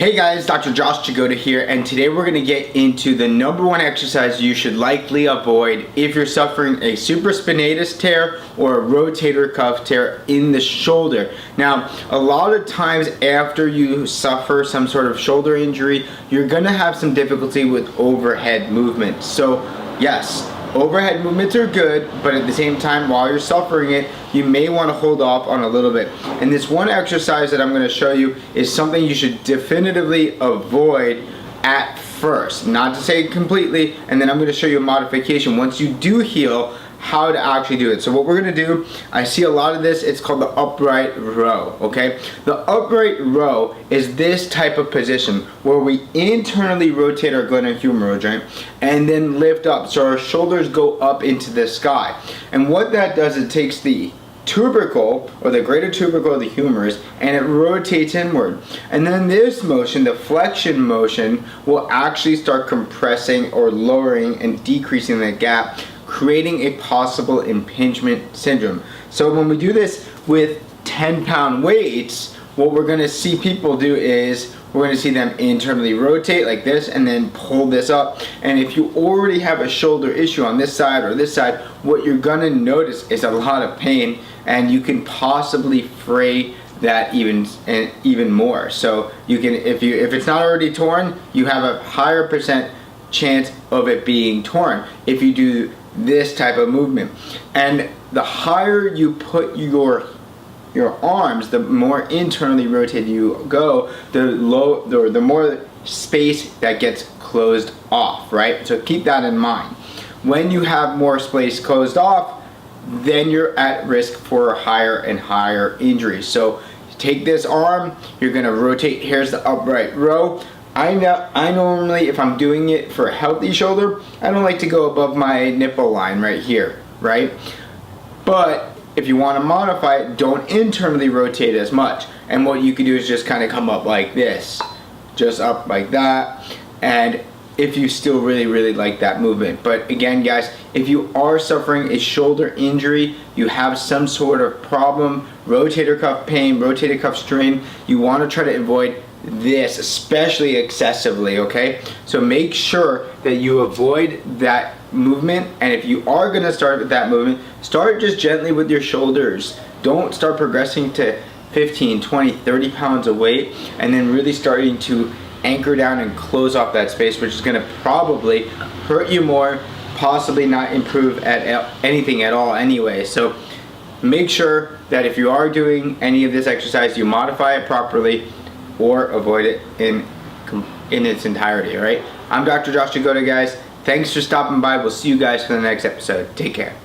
Hey guys, Dr. Josh Jagoda here, and today we're going to get into the number one exercise you should likely avoid if you're suffering a supraspinatus tear or a rotator cuff tear in the shoulder. Now, a lot of times after you suffer some sort of shoulder injury, you're going to have some difficulty with overhead movement. So, yes, overhead movements are good, but at the same time, while you're suffering it, you may want to hold off on a little bit. And this one exercise that I'm going to show you is something you should definitively avoid at first. Not to say completely, and then I'm going to show you a modification once you do heal, how to actually do it. So what we're going to do, I see a lot of this, it's called the upright row, okay? The upright row is this type of position where we internally rotate our glenohumeral joint and then lift up so our shoulders go up into the sky. And what that does, it takes the tubercle or the greater tubercle of the humerus and it rotates inward, and then this motion, the flexion motion, will actually start compressing or lowering and decreasing the gap, creating a possible impingement syndrome. So when we do this with 10-pound weights, what we're going to see people do is we're going to see them internally rotate like this and then pull this up. And if you already have a shoulder issue on this side or this side, what you're going to notice is a lot of pain, and you can possibly fray that even more. So you can, if it's not already torn, you have a higher percent chance of it being torn if you do this type of movement. And the higher you put your arms, the more internally rotated you go, the more space that gets closed off, right? So keep that in mind. When you have more space closed off, then you're at risk for higher and higher injuries. So take this arm, you're gonna rotate. Here's the upright row. I normally, if I'm doing it for a healthy shoulder, I don't like to go above my nipple line right here, right? But if you want to modify it, don't internally rotate as much. And what you can do is just kind of come up like this, just up like that. And if you still really like that movement. But again, guys, if you are suffering a shoulder injury, you have some sort of problem, rotator cuff pain, rotator cuff strain, you want to try to avoid this, especially excessively, okay? So make sure that you avoid that movement, and if you are going to start with that movement, start just gently with your shoulders. Don't start progressing to 15, 20, 30 pounds of weight and then really starting to anchor down and close off that space, which is going to probably hurt you more, possibly not improve at anything at all anyway. So make sure that if you are doing any of this exercise, you modify it properly or avoid it in its entirety. All right, I'm Dr. Josh Jagoda, guys. Thanks for stopping by. We'll see you guys for the next episode. Take care.